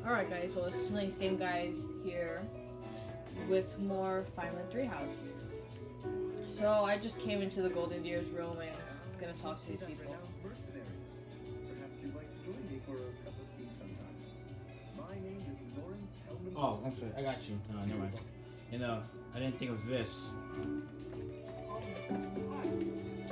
Alright guys, well it's tonight's game guide here with more Final 3 House. So I just came into the Golden Years room and I'm gonna talk to these people. Perhaps you'd like to join me for a cup of tea sometime. My name is Lawrence Hellman. Oh, I'm sorry, I got you. No, never mind. You know, I didn't think of this.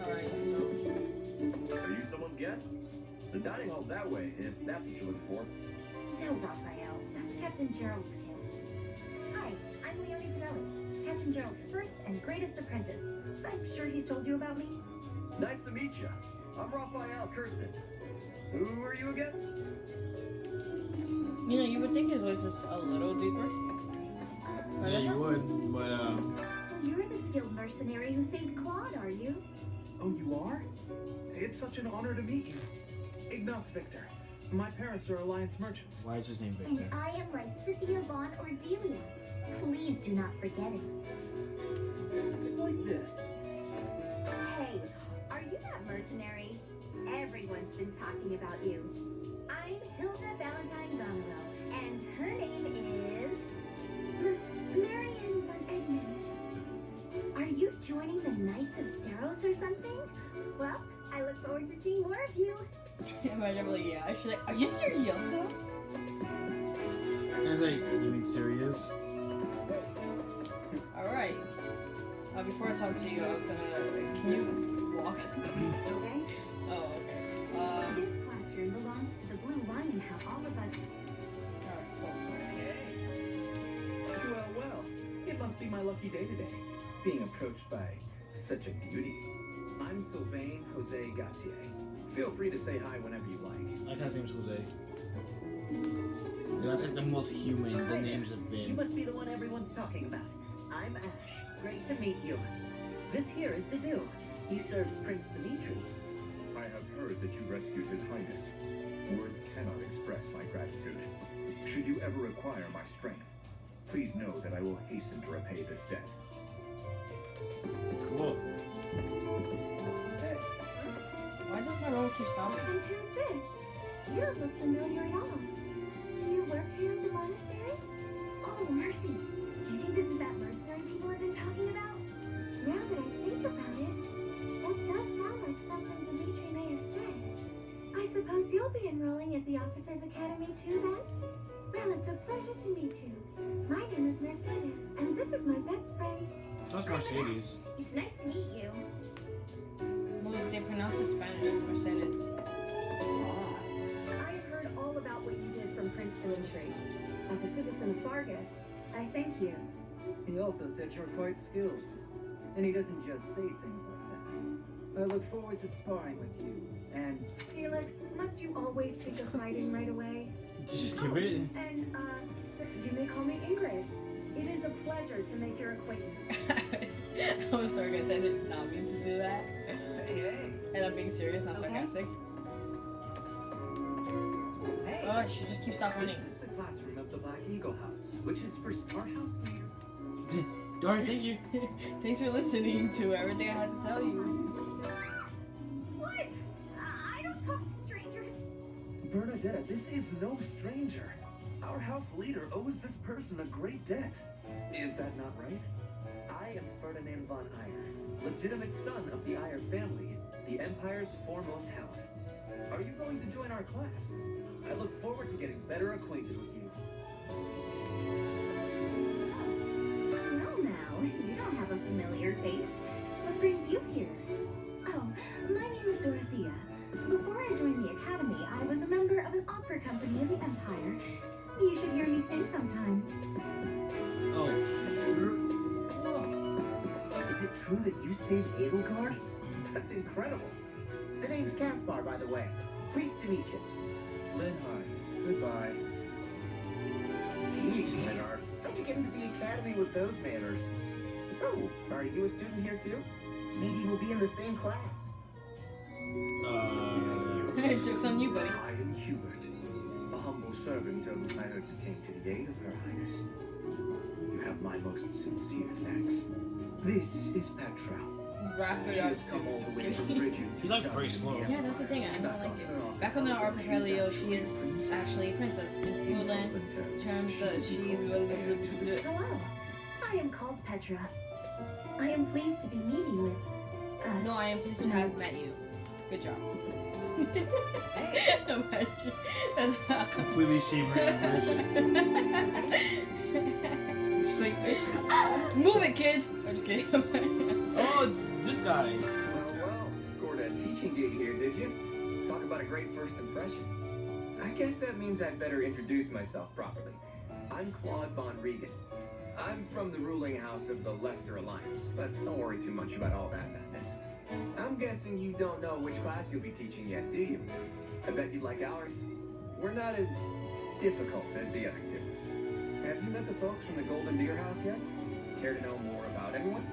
Alright, so... Are you someone's guest? The dining hall's that way, if that's what you're looking for. No, Raphael. That's Captain Gerald's kid. Hi, I'm Leonie Pinelli, Captain Gerald's first and greatest apprentice. I'm sure he's told you about me. Nice to meet you. I'm Raphael Kirsten. Who are you again? You know, you would think his voice is a little deeper. Yeah, you would, but So you're the skilled mercenary who saved Claude, are you? Oh, you are? It's such an honor to meet you. Ignatz Victor. My parents are Alliance merchants. why is his name And Victor? I am Lysithia von Ordelia. Please do not forget it. It's like this. Hey, are you that mercenary? Everyone's been talking about you. I'm Hilda Valentine Goneril, and her name is... Marion von Egmont. Are you joining the Knights of Seros or something? Well, I look forward to seeing more of you. Imagine like, yeah, she's like, are you serious? I was like, you mean serious? Alright. Before I talk to you, I was gonna, can you walk? Okay? Oh, okay. This classroom belongs to the Blue Lion House. All of us... Alright, cool. Hey. Well, it must be my lucky day today, being approached by such a beauty. I'm Sylvain Jose Gautier. Feel free to say hi whenever you like. I like how his name's Jose. Yeah, that's like the most human the names have You been. must be the one everyone's talking about. I'm Ash. Great to meet you. This here is Didu. He serves Prince Dimitri. I have heard that you rescued His Highness. Words cannot express my gratitude. Should you ever require my strength, please know that I will hasten to repay this debt. Cool. Hey, Why does my roll keep stopping? And who's this? You don't look familiar at all. Do you work here at the monastery? Oh, mercy. Do you think this is that mercenary people have been talking about? Now that I think about it, that does sound like something Dimitri may have said. I suppose you'll be enrolling at the Officers' Academy too, then? Well, it's a pleasure to meet you. My name is Mercedes, and this is my best friend. That's Mercedes. It's nice to meet you. Well, they pronounce it Spanish, Mercedes. I've heard all about what you did from Prince Dimitri. As a citizen of Fargus, I thank you. He also said you're quite skilled. And he doesn't just say things like that. I look forward to sparring with you, and... Felix, must you always think of fighting right away? Did you just give it? And, you may call me Ingrid. It is a pleasure to make your acquaintance. I was sorry guys, I did not mean to do that. Hey. And I'm being serious, not sarcastic. Hey! Oh, she just keeps stop running. This is the classroom of the Black Eagle House, which is for our house leader. Darn, thank you. Thanks for listening to everything I had to tell you. What? I don't talk to strangers. Bernadetta, this is no stranger. Our house leader owes this person a great debt. Is that not right? I am Ferdinand von Eyre, legitimate son of the Eyre family, the Empire's foremost house. Are you going to join our class? I look forward to getting better acquainted with you. Well now, you don't have a familiar face. What brings you here? Oh, my name is Dorothea. Before I joined the academy, I was a member of an opera company of the Empire. You should hear me sing sometime. Oh. Whoa! Is it true that you saved Edelgard? That's incredible. The name's Caspar, by the way. Pleased to meet you. Linhai, goodbye. Geez, Leonard, how'd you get into the academy with those manners? So, are you a student here too? Maybe we'll be in the same class. Joke's on you, buddy. I am Hubert, a humble servant of I heard came to the aid of Her Highness. You have my most sincere thanks. This is Petra, wrap it She up. has come all the way from Bridget to She's like study very in the slow. Yeah, that's the thing. I don't Back like on it. her arc, Back on the however, she's Arpapelio, she actually is a princess. actually a princess. In In Fulan Fulham terms, she will be she called heir to the Hello. I am called Petra. I am pleased to be meeting with. No, I am pleased to have met you. Good job. Imagine. Completely shame her English. She's like, Move it, kids! I'm just kidding. oh, it's this guy. Well, scored a teaching gig here, did you? Talk about a great first impression. I guess that means I'd better introduce myself properly. I'm Claude Von Regan. I'm from the ruling house of the Leicester Alliance, but don't worry too much about all that madness. I'm guessing you don't know which class you'll be teaching yet, do you? I bet you'd like ours. We're not as difficult as the other two. Have you met the folks from the Golden Deer House yet? Care to know more about anyone?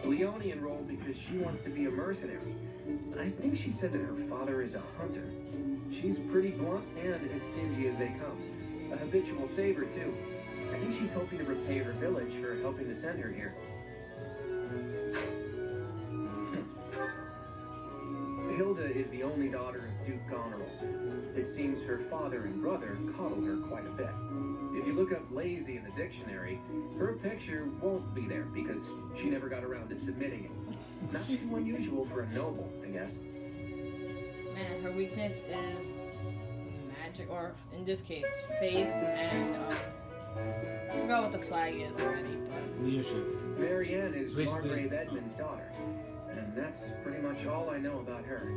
Leone enrolled because she wants to be a mercenary. I think she said that her father is a hunter. She's pretty blunt and as stingy as they come. A habitual saver, too. I think she's hoping to repay her village for helping to send her here. Hilda is the only daughter of Duke Goneril. It seems her father and brother coddle her quite a bit. If you look up lazy in the dictionary, her picture won't be there because she never got around to submitting it. Not too unusual for a noble, I guess. Man, her weakness is magic, or in this case, faith, and I forgot what the flag is already, but Leadership. Marianne is Basically- Margrave Edmund's daughter, and that's pretty much all I know about her.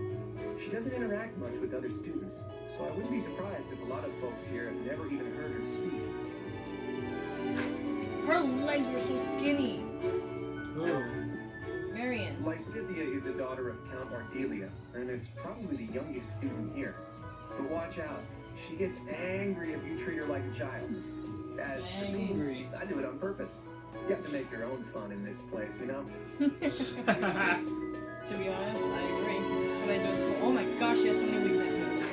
She doesn't interact much with other students, so I wouldn't be surprised if a lot of folks here have never even heard her speak. her legs were so skinny. Oh. Marion. Lysithia is the daughter of Count Ardelia, and is probably the youngest student here. But watch out, she gets angry if you treat her like a child. As for me, Angry. I do it on purpose. You have to make your own fun in this place, you know? To be honest, I agree. That's what I do at school. Oh my gosh, she has so many weaknesses.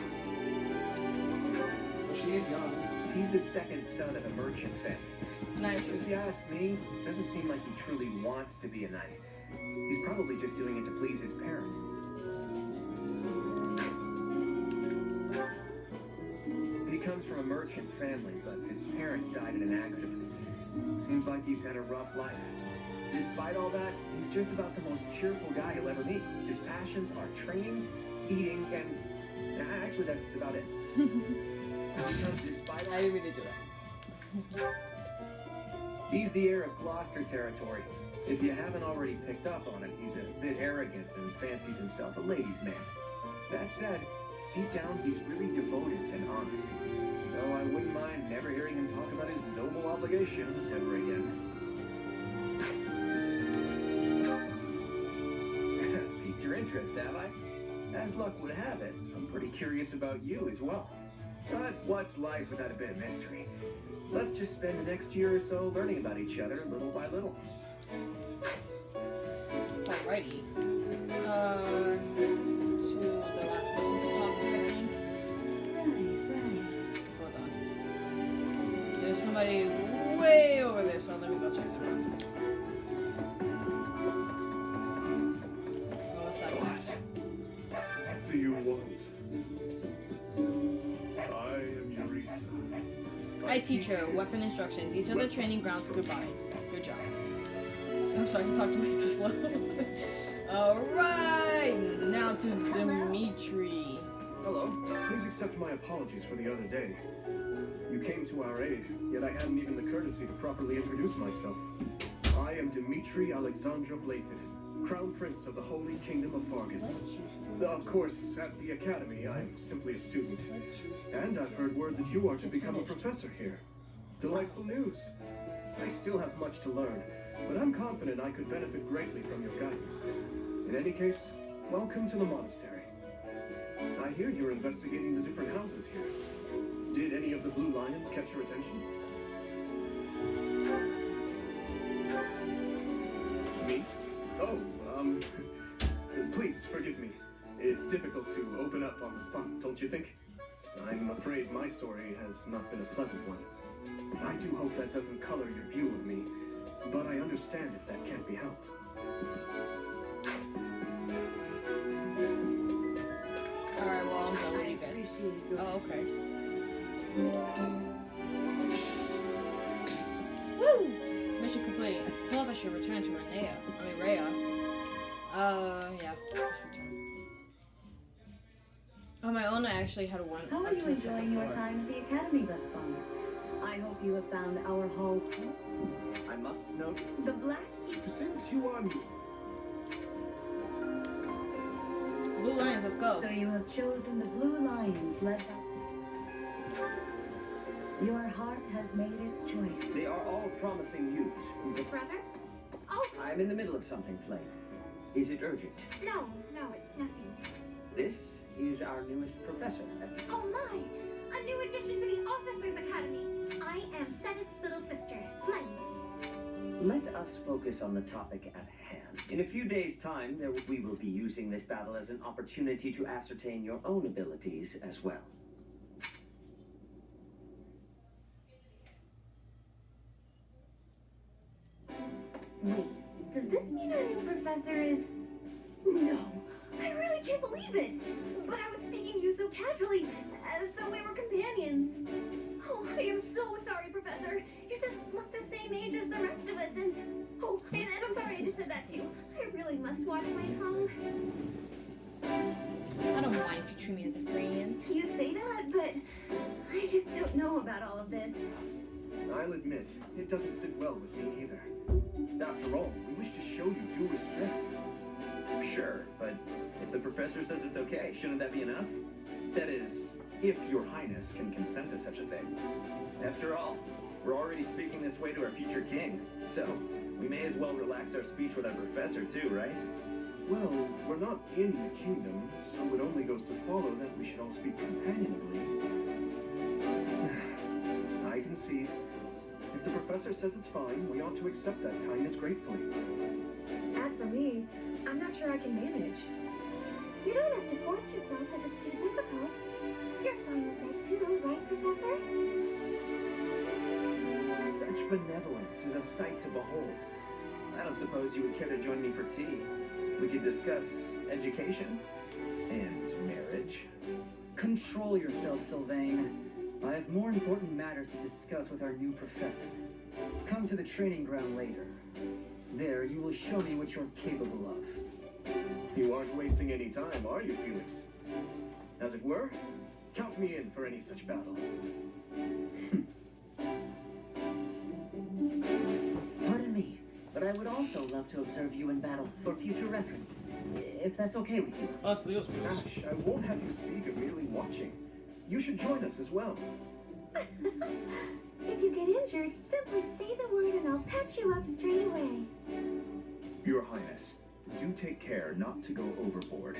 Well, she is young. He's the second son of a merchant family. Not If true. you ask me, it doesn't seem like he truly wants to be a knight. He's probably just doing it to please his parents. He comes from a merchant family, but his parents died in an accident. Seems like he's had a rough life. Despite all that, he's just about the most cheerful guy you'll ever meet. His passions are training, eating, and actually that's about it. Despite all I didn't really do that. He's the heir of Gloucester territory. If you haven't already picked up on it, he's a bit arrogant and fancies himself a ladies' man. That said, deep down he's really devoted and honest. Though I wouldn't mind never hearing him talk about his noble obligations ever again. Piqued your interest, have I? As luck would have it, I'm pretty curious about you as well. But what's life without a bit of mystery? Let's just spend the next year or so learning about each other little by little. Alrighty. To the last person to talk to, I think. Right. Hold on. There's somebody way over there, so let me go check them out. Oh, what's that? What do you want? I am Yuritsa. Hi, teacher. Weapon instruction. These are the training grounds. Goodbye. Good job. I'm sorry, I talked to me too slow. Alright, now to Dimitri. Hello. Please accept my apologies for the other day. You came to our aid, yet I hadn't even the courtesy to properly introduce myself. I am Dimitri Alexandra Blathid, Crown Prince of the Holy Kingdom of Fargus. Of course, at the Academy, I'm simply a student. And I've heard word that you are to become a professor here. Delightful news. I still have much to learn, but I'm confident I could benefit greatly from your guidance. In any case, welcome to the monastery. I hear you're investigating the different houses here. Did any of the Blue Lions catch your attention? Me? Oh, please forgive me. It's difficult to open up on the spot, don't you think? I'm afraid my story has not been a pleasant one. I do hope that doesn't color your view of me, but I understand if that can't be helped. Alright, well, I'm done with I you guys. appreciate your Oh, okay. Woo! Mission complete. I suppose I should return to Rhea. Yeah. Just return. On my own, I actually had one. How are up you to the second enjoying your floor. time at the academy thus far? I hope you have found our halls full. I must note, The Black Since you are new, Blue Lions, let's go. So you have chosen the Blue Lions led by... Your heart has made its choice. they are all promising youths. Brother? Oh, I'm in the middle of something, Flame. Is it urgent? no, it's nothing. This is our newest professor at the... Oh my! A new addition to the Officers Academy. I am Sennett's little sister, Flame. Let us focus on the topic at hand. In a few days' time, we will be using this battle as an opportunity to ascertain your own abilities as well. Wait, does this mean our new professor is... No, I really can't believe it. But I was speaking to you so casually, as though we were companions. Oh, I am so sorry, Professor. You just look the same age as the rest of us, and... Oh, and I'm sorry I just said that too. I really must watch my tongue. I don't mind if you treat me as a friend. You say that, but I just don't know about all of this. I'll admit, it doesn't sit well with me either. After all, we wish to show you due respect. Sure, but if the professor says it's okay, shouldn't that be enough? That is, if your highness can consent to such a thing. After all, we're already speaking this way to our future king, so we may as well relax our speech with our professor too, right? Well, we're not in the kingdom, so it only goes to follow that we should all speak companionably. I concede. If the professor says it's fine, we ought to accept that kindness gratefully. As for me, I'm not sure I can manage. You don't have to force yourself if it's too difficult. You're fine with that too, right, Professor? Such benevolence is a sight to behold. I don't suppose you would care to join me for tea. We could discuss education and marriage. Control yourself, Sylvain. I have more important matters to discuss with our new professor. Come to the training ground later. There, you will show me what you're capable of. You aren't wasting any time, are you, Felix? As it were, count me in for any such battle. Pardon me, but I would also love to observe you in battle for future reference, if that's okay with you. Oh, it's Leo's wheels. Ash, I won't have you speak of merely watching. You should join us as well. If you get injured, simply say the word and I'll patch you up straight away. Your Highness, do take care not to go overboard.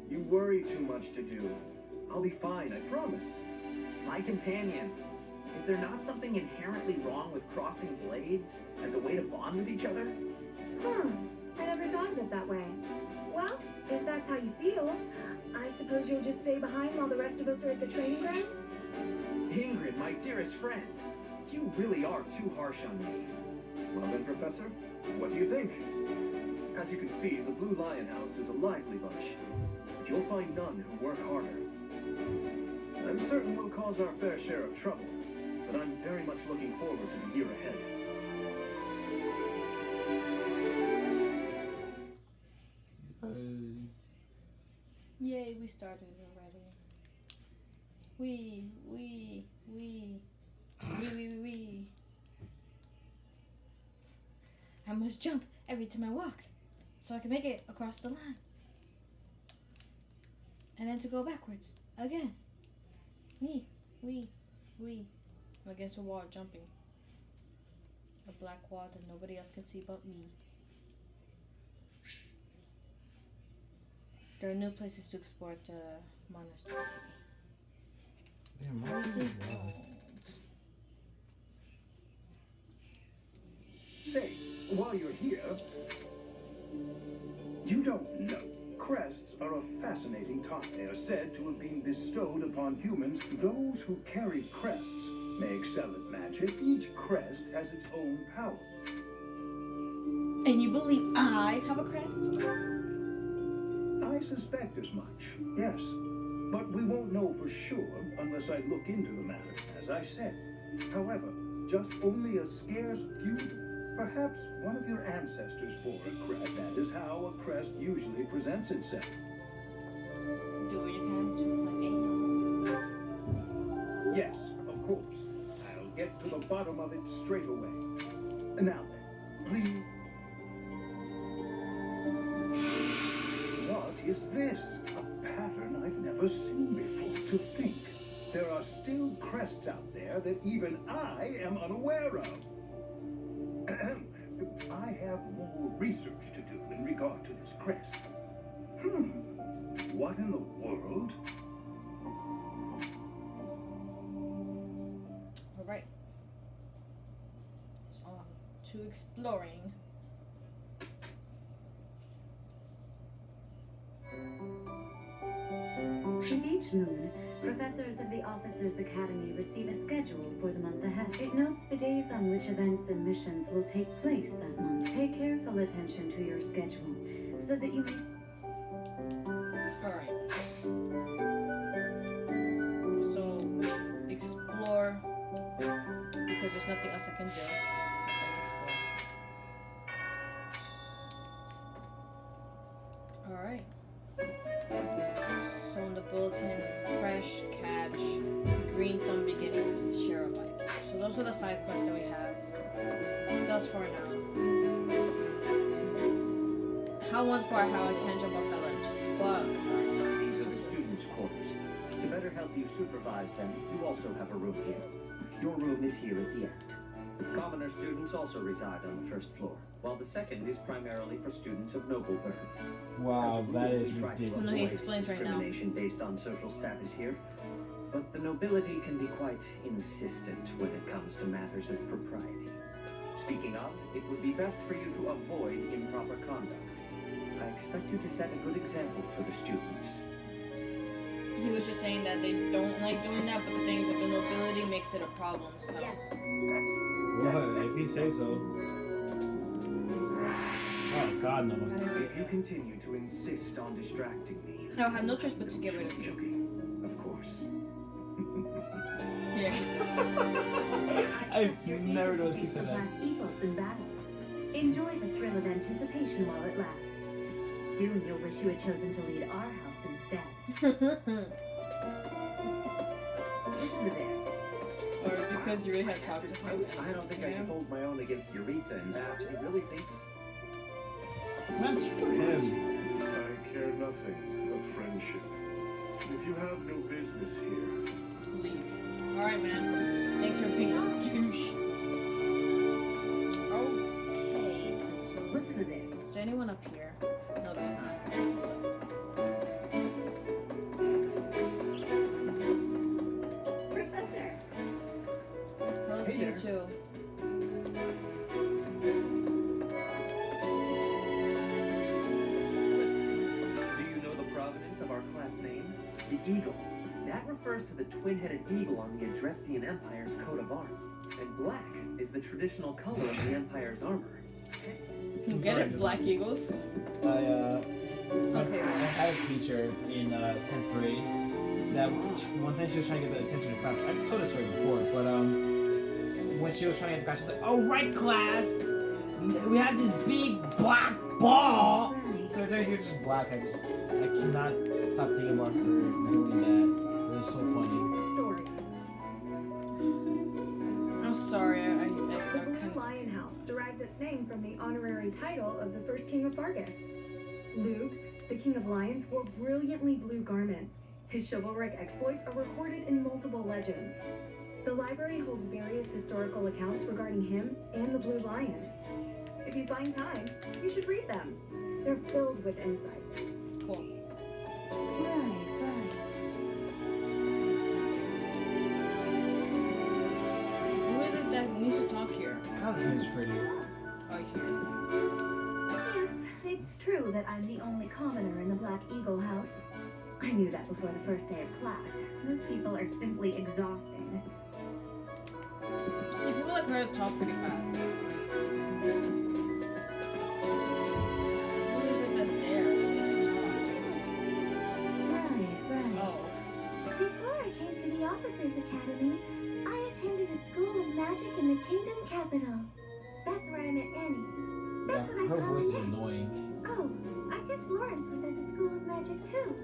You worry too much to do. I'll be fine, I promise. My companions, is there not something inherently wrong with crossing blades as a way to bond with each other? I never thought of it that way. Well, if that's how you feel, I suppose you'll just stay behind while the rest of us are at the training ground? Ingrid, my dearest friend, you really are too harsh on me. Well then, Professor, what do you think? As you can see, the Blue Lion House is a lively bunch, but you'll find none who work harder. I'm certain we'll cause our fair share of trouble, but I'm very much looking forward to the year ahead. Yay, we started already. We. I must jump every time I walk, so I can make it across the line. And then to go backwards, again. We. I'm against a wall jumping. A black wall that nobody else can see but me. There are new places to explore at the monastery. Damn, Let me see. Say, while you're here, you don't know. Crests are a fascinating topic. They are said to have been bestowed upon humans. Those who carry crests may excel at magic, each crest has its own power. And you believe I have a crest? I suspect as much, yes. But we won't know for sure unless I look into the matter, as I said. However, just only a scarce few. Perhaps one of your ancestors bore a crest. That is how a crest usually presents itself. Do what you can to find it. Yes, of course. I'll get to the bottom of it straight away. Now then, please. What is this? A pattern I've never seen before. To think, there are still crests out there that even I am unaware of. I have more research to do in regard to this crest. What in the world? All right. So on to exploring. With each moon, professors of the Officers' Academy receive a schedule for the month ahead. It notes the days on which events and missions will take place that month. Pay careful attention to your schedule so that you may... Alright. So, explore. Because there's nothing else I can do. Alright. So in the bulletin, fresh catch, green thumb beginnings, share a bite. So those are the side quests that we have thus far now. How wonderful how I can't jump off that ledge. But These are the students' quarters. To better help you supervise them, you also have a room here. Your room is here at the end. Commoner students also reside on the first floor, while the second is primarily for students of noble birth. Wow, that we is try to ridiculous. No, he avoid explains right now. discrimination based on social status here, but the nobility can be quite insistent when it comes to matters of propriety. Speaking of, it would be best for you to avoid improper conduct. I expect you to set a good example for the students. he was just saying that they don't like doing that, but the thing is that the nobility makes it a problem, so. Yes. What? If you say so. Oh God, no. If you continue to insist on distracting me, I'll have no choice but to get rid of you. joking, of course. Yeah. I've You're never eager to noticed you face the said that. Black Eagles in battle. Enjoy the thrill of anticipation while it lasts. Soon you'll wish you had chosen to lead our house instead. Listen to this. Or because you really had talked to him. I don't think I can hold my own against Eureka in that. He really thinks... Man, screw him. I care nothing of friendship. If you have no business here, Leave. Alright, man. Thanks for being a douche. Okay, so... Listen to this. Is there anyone up here? No, there's not. So... Professor. Hello to Hey you there. too. Listen, do you know the provenance of our class name? The eagle. That refers to the twin-headed eagle on the Adrestian Empire's coat of arms. And black is the traditional color of the Empire's armor. Get it, Black Eagles? I Okay, I had a teacher in 10th grade that one time she was trying to get the attention of class. I've told this story before, but when she was trying to get the class, she's like, "Oh right, class, we have this big black ball." Right. So every time you're just black, I cannot stop thinking about her doing that. It was so funny. Here's the story. I'm sorry, The Blue Lion House derived its name from the honorary title of the first king of Fargus. Luke, the king of lions, wore brilliantly blue garments. His chivalric exploits are recorded in multiple legends. The library holds various historical accounts regarding him and the Blue Lions. If you find time, you should read them. They're filled with insights. Cool. Right, right. Who is it that needs to talk here? God, this is pretty. Oh, here. Yes, it's true that I'm the only commoner in the Black Eagle house. I knew that before the first day of class. Those people are simply exhausting. See, people like her talk pretty fast. Who is it that's there? Right. Oh. Before I came to the Officers Academy, I attended a school of magic in the Kingdom Capital. That's where I met Annie. That's what I her call voice is her next. annoying. Oh, I guess Lawrence was at the School of Magic too.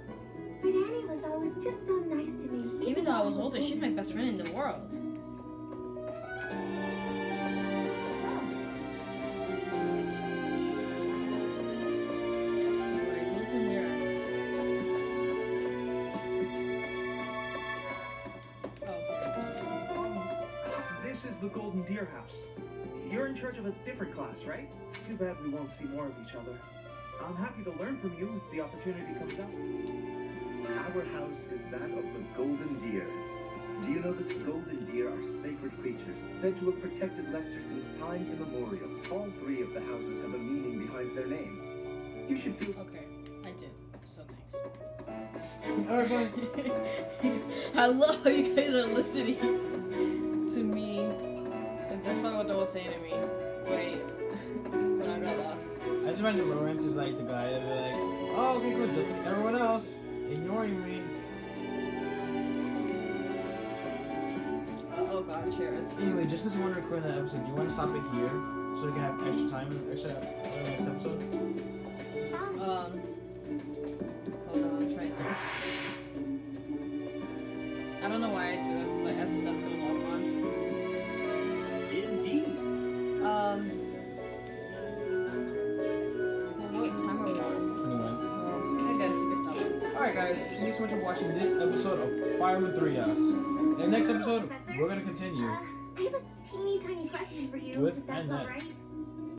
But Annie was always just so nice to me. Even though I was older, she's my best friend in the world. Alright, who's in here? This is the Golden Deer House. You're in charge of a different class, right? Too bad we won't see more of each other. I'm happy to learn from you if the opportunity comes up. Our house is that of the Golden Deer. Do you know this golden deer are sacred creatures, said to have protected Leicester since time immemorial? All three of the houses have a meaning behind their name. You should feel... Okay, I did. So thanks. Alright, bye. I love how you guys are listening to me. And that's probably what they were saying to me. Wait, when I got lost. I just imagine Lawrence is like the guy that'd be like, oh, okay, good, just like everyone else, ignoring me. Oh god, cheers. Anyway, just because we want to record that episode, do you want to stop it here so we can have extra time, extra next episode? Hold on, I'm trying to. I don't know why I do that, but as it does come log on. Indeed. What time are we on? 21. I guess you can stop it. Alright guys, thank you so much for watching this episode of Fireman 3 Us. In the next episode, Professor? we're going to continue. I have a teeny tiny question for you, With if that's Annette. alright.